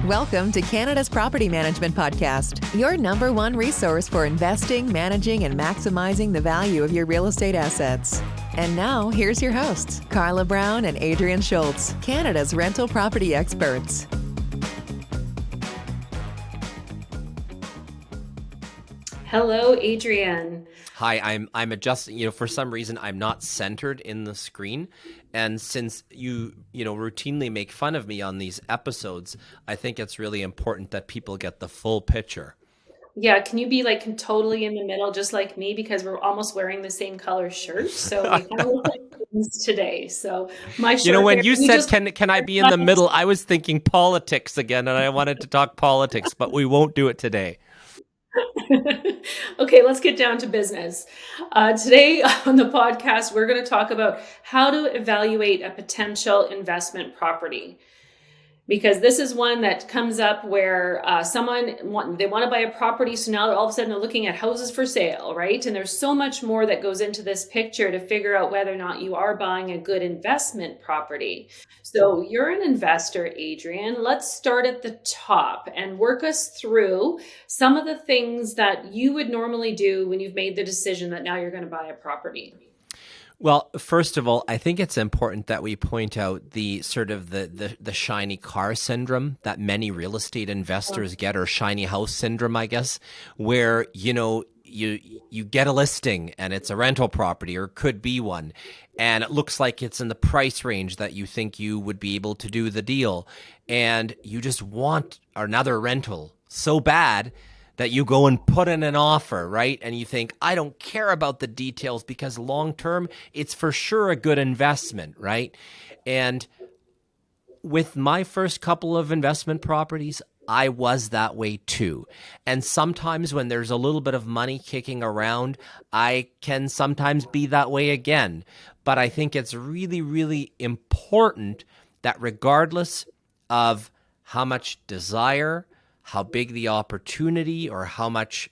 Welcome to Canada's Property Management Podcast, your number one resource for investing, managing, and maximizing the value of your real estate assets. And now, here's your hosts, Carla Brown and Adrian Schultz, Canada's rental property experts. Hello, Adrian. Hi, I'm adjusting, for some reason I'm not centered in the screen. And since you routinely make fun of me on these episodes, I think it's really important that people get the full picture. Yeah, can you be totally in the middle just like me, because we're almost wearing the same color shirt, so we kind of look like twins today. So my shirt when you said can I be in the middle, I was thinking politics again, and I wanted to talk politics, but we won't do it today. Okay, let's get down to business. Today on the podcast, we're going to talk about how to evaluate a potential investment property. Because this is one that comes up where they want to buy a property, so now all of a sudden they're looking at houses for sale, right? And there's so much more that goes into this picture to figure out whether or not you are buying a good investment property. So you're an investor, Adrian. Let's start at the top and work us through some of the things that you would normally do when you've made the decision that now you're going to buy a property. Well, first of all, I think it's important that we point out the sort of the shiny car syndrome that many real estate investors get, or shiny house syndrome, I guess, where, you get a listing and it's a rental property, or could be one, and it looks like it's in the price range that you think you would be able to do the deal, and you just want another rental so bad that you go and put in an offer, right? And you think, I don't care about the details because long-term, it's for sure a good investment, right? And with my first couple of investment properties, I was that way too. And sometimes when there's a little bit of money kicking around, I can sometimes be that way again. But I think it's really, really important that regardless of how much desire, how big the opportunity, or how much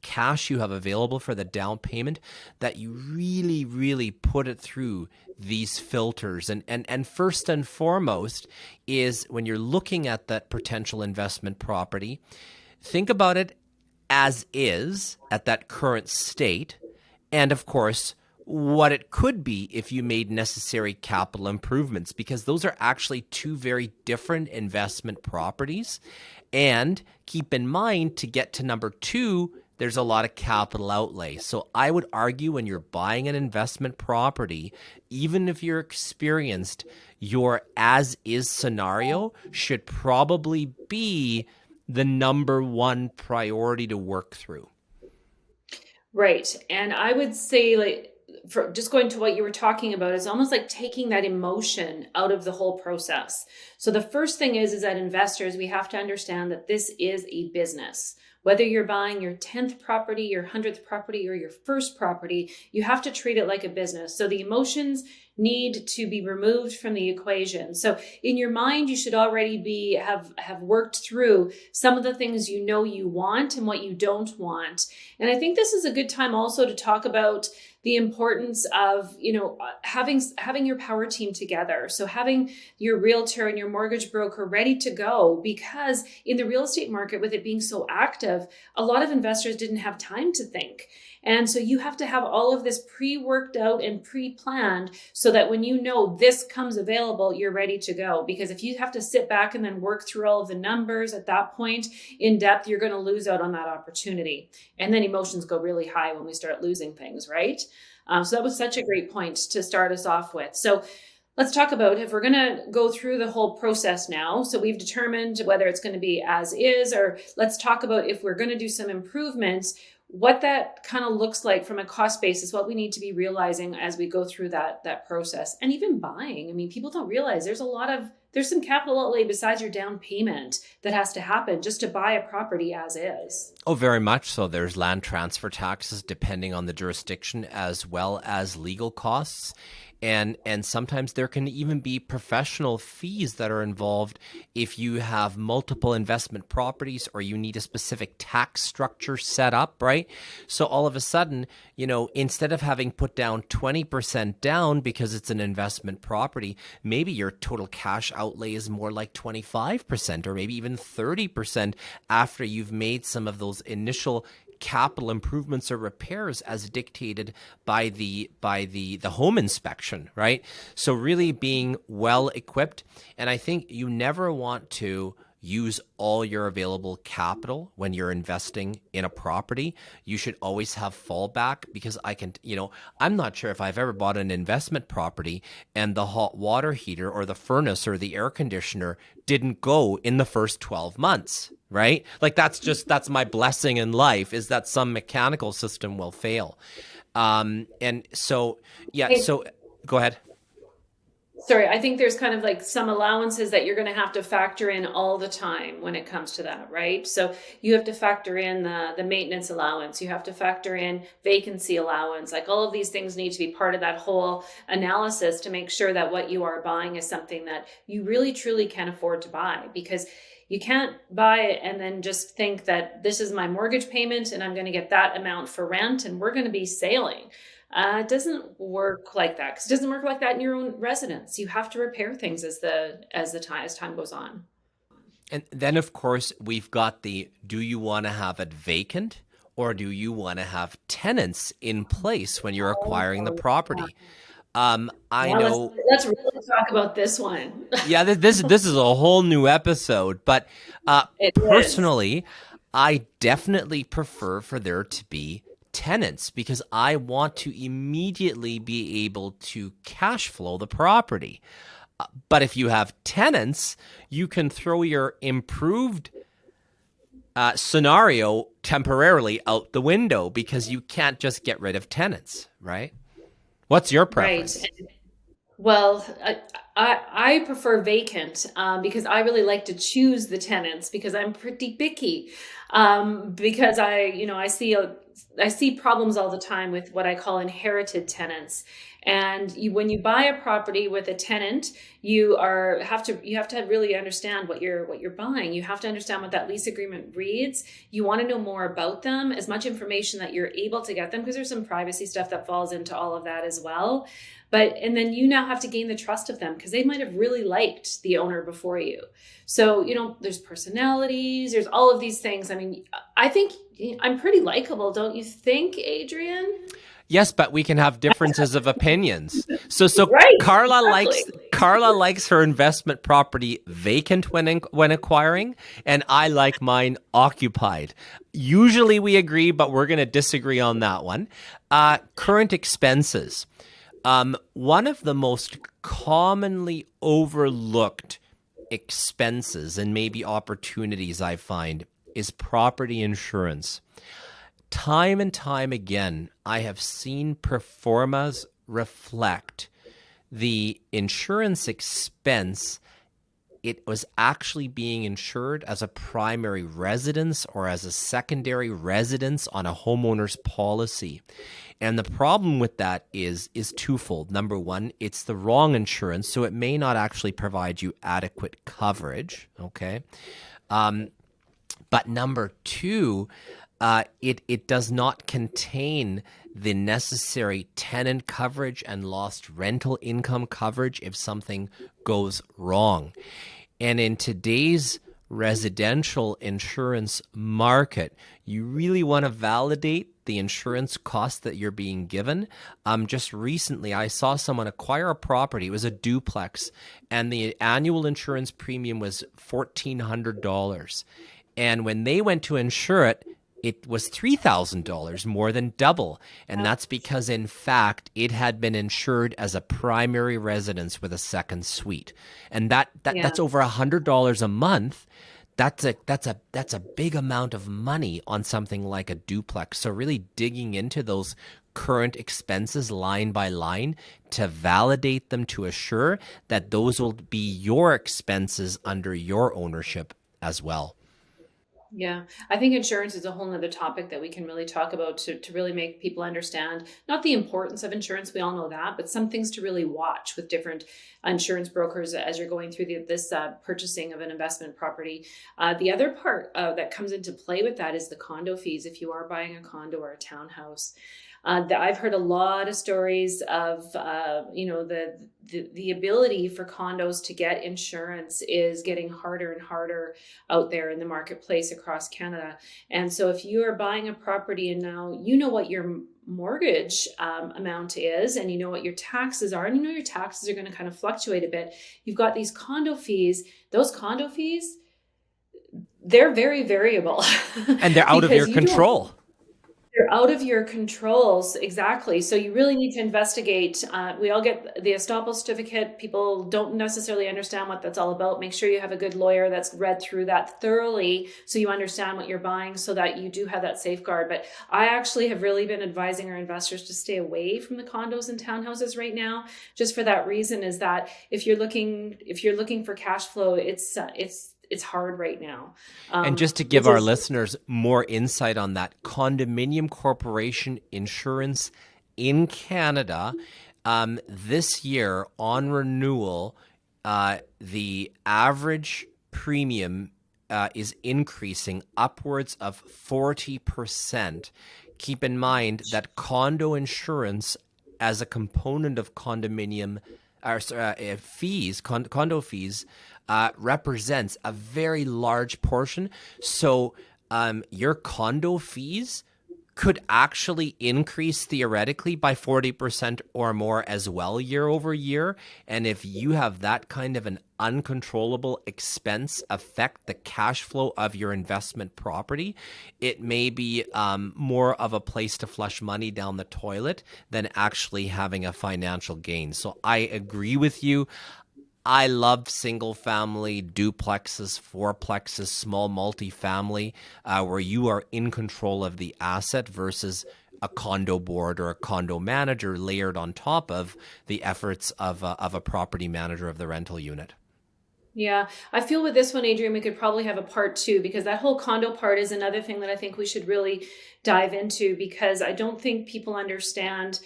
cash you have available for the down payment, that you really, really put it through these filters. And first and foremost is when you're looking at that potential investment property, think about it as is at that current state. And of course, what it could be if you made necessary capital improvements, because those are actually two very different investment properties. And keep in mind, to get to number two, there's a lot of capital outlay. So I would argue when you're buying an investment property, even if you're experienced, your as-is scenario should probably be the number one priority to work through. Right. And I would say, for just going to what you were talking about, it's almost like taking that emotion out of the whole process. So the first thing is that investors, we have to understand that this is a business. Whether you're buying your 10th property, your 100th property, or your first property, you have to treat it like a business. So the emotions need to be removed from the equation. So in your mind, you should already have worked through some of the things you want and what you don't want. And I think this is a good time also to talk about the importance of, having your power team together. So having your realtor and your mortgage broker ready to go, because in the real estate market, with it being so active, a lot of investors didn't have time to think. And so you have to have all of this pre-worked out and pre-planned so that when this comes available, you're ready to go. Because if you have to sit back and then work through all of the numbers at that point in depth, you're going to lose out on that opportunity. And then emotions go really high when we start losing things, right? So that was such a great point to start us off with. So let's talk about, if we're going to go through the whole process now. So we've determined whether it's going to be as is, or let's talk about if we're going to do some improvements, what that kind of looks like from a cost basis, what we need to be realizing as we go through that process. And even buying. I mean, people don't realize there's some capital outlay besides your down payment that has to happen just to buy a property as is. Oh, very much so. There's land transfer taxes depending on the jurisdiction, as well as legal costs. And sometimes there can even be professional fees that are involved if you have multiple investment properties or you need a specific tax structure set up, right? So all of a sudden, instead of having put down 20% down because it's an investment property, maybe your total cash outlay is more like 25% or maybe even 30% after you've made some of those initial capital improvements or repairs as dictated by the home inspection, right? So really being well equipped. And I think you never want to use all your available capital when you're investing in a property. You should always have fallback, because I'm not sure if I've ever bought an investment property and the hot water heater or the furnace or the air conditioner didn't go in the first 12 months, right? Like that's my blessing in life, is that some mechanical system will fail. And so, yeah, so go ahead. Sorry, I think there's kind of like some allowances that you're going to have to factor in all the time when it comes to that, right? So you have to factor in the maintenance allowance. You have to factor in vacancy allowance. Like all of these things need to be part of that whole analysis to make sure that what you are buying is something that you really truly can afford to buy, because you can't buy it and then just think that this is my mortgage payment and I'm going to get that amount for rent and we're going to be sailing. It doesn't work like that, because it doesn't work like that in your own residence. You have to repair things as time goes on. And then, of course, we've got do you want to have it vacant or do you want to have tenants in place when you're acquiring the property? I know. Let's really talk about this one. Yeah, this is a whole new episode. But personally, I definitely prefer for there to be tenants, because I want to immediately be able to cash flow the property. But if you have tenants, you can throw your improved scenario temporarily out the window, because you can't just get rid of tenants, right? What's your preference? Right. Well, I prefer vacant because I really like to choose the tenants, because I'm pretty picky. Because I see problems all the time with what I call inherited tenants. And when you buy a property with a tenant, you have to really understand what you're buying. You have to understand what that lease agreement reads. You want to know more about them, as much information that you're able to get them, because there's some privacy stuff that falls into all of that as well. And then you now have to gain the trust of them, because they might have really liked the owner before you. So, there's personalities, there's all of these things. I mean, I think I'm pretty likable, don't you think, Adrian? Yes, but we can have differences of opinions. So right, Carla exactly. likes her investment property vacant when acquiring, and I like mine occupied. Usually we agree, but we're going to disagree on that one. Current expenses. One of the most commonly overlooked expenses and maybe opportunities I find is property insurance. Time and time again, I have seen performas reflect the insurance expense. It was actually being insured as a primary residence or as a secondary residence on a homeowner's policy. And the problem with that is twofold. Number one, it's the wrong insurance, so it may not actually provide you adequate coverage, okay? But number two, it does not contain the necessary tenant coverage and lost rental income coverage if something goes wrong. And in today's residential insurance market, you really want to validate the insurance cost that you're being given. Just recently, I saw someone acquire a property. It was a duplex, and the annual insurance premium was $1,400. And when they went to insure it, it was $3,000, more than double. And that's because, in fact, it had been insured as a primary residence with a second suite. And that's over $100 a month. That's a big amount of money on something like a duplex. So really digging into those current expenses line by line to validate them, to assure that those will be your expenses under your ownership as well. Yeah, I think insurance is a whole nother topic that we can really talk about to really make people understand not the importance of insurance. We all know that, but some things to really watch with different insurance brokers as you're going through this purchasing of an investment property. The other part that comes into play with that is the condo fees. If you are buying a condo or a townhouse, I've heard a lot of stories of, the ability for condos to get insurance is getting harder and harder out there in the marketplace across Canada. And so if you are buying a property and now you know what your mortgage amount is, and you know what your taxes are, and you know your taxes are going to kind of fluctuate a bit, you've got these condo fees. Those condo fees, they're very variable. And they're out of your control. They're out of your controls, exactly. So you really need to investigate. We all get the estoppel certificate. People don't necessarily understand what that's all about. Make sure you have a good lawyer that's read through that thoroughly so you understand what you're buying so that you do have that safeguard. But I actually have really been advising our investors to stay away from the condos and townhouses right now, just for that reason, is that if you're looking for cash flow, it's hard right now. And just to give our listeners more insight on that, condominium corporation insurance in Canada, this year on renewal, the average premium is increasing upwards of 40%. Keep in mind that condo insurance as a component of condominium condo fees, represents a very large portion. So your condo fees could actually increase theoretically by 40% or more as well year over year. And if you have that kind of an uncontrollable expense affect the cash flow of your investment property, it may be more of a place to flush money down the toilet than actually having a financial gain. So I agree with you. I love single family, duplexes, fourplexes, small multifamily, where you are in control of the asset versus a condo board or a condo manager layered on top of the efforts of a property manager of the rental unit. Yeah, I feel with this one, Adrian, we could probably have a part two, because that whole condo part is another thing that I think we should really dive into, because I don't think people understand,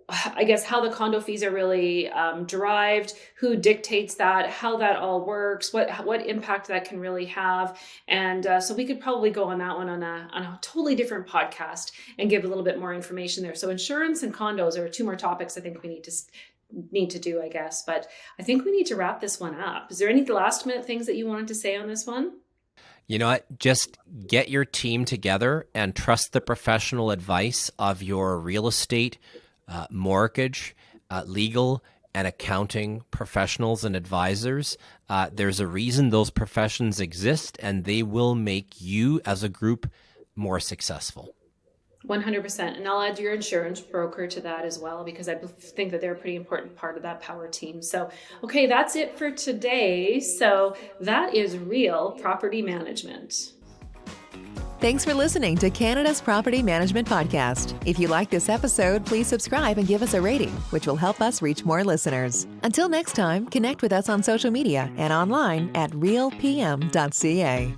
I guess, how the condo fees are really derived, who dictates that, how that all works, what impact that can really have. And so we could probably go on that one on a totally different podcast and give a little bit more information there. So insurance and condos are two more topics I think we need to do, I guess. But I think we need to wrap this one up. Is there any last minute things that you wanted to say on this one? You know what? Just get your team together and trust the professional advice of your real estate, mortgage, legal, and accounting professionals and advisors. There's a reason those professions exist, and they will make you as a group more successful. 100%. And I'll add your insurance broker to that as well, because I think that they're a pretty important part of that power team. So, okay, that's it for today. So that is Real Property Management. Thanks for listening to Canada's Property Management Podcast. If you like this episode, please subscribe and give us a rating, which will help us reach more listeners. Until next time, connect with us on social media and online at realpm.ca.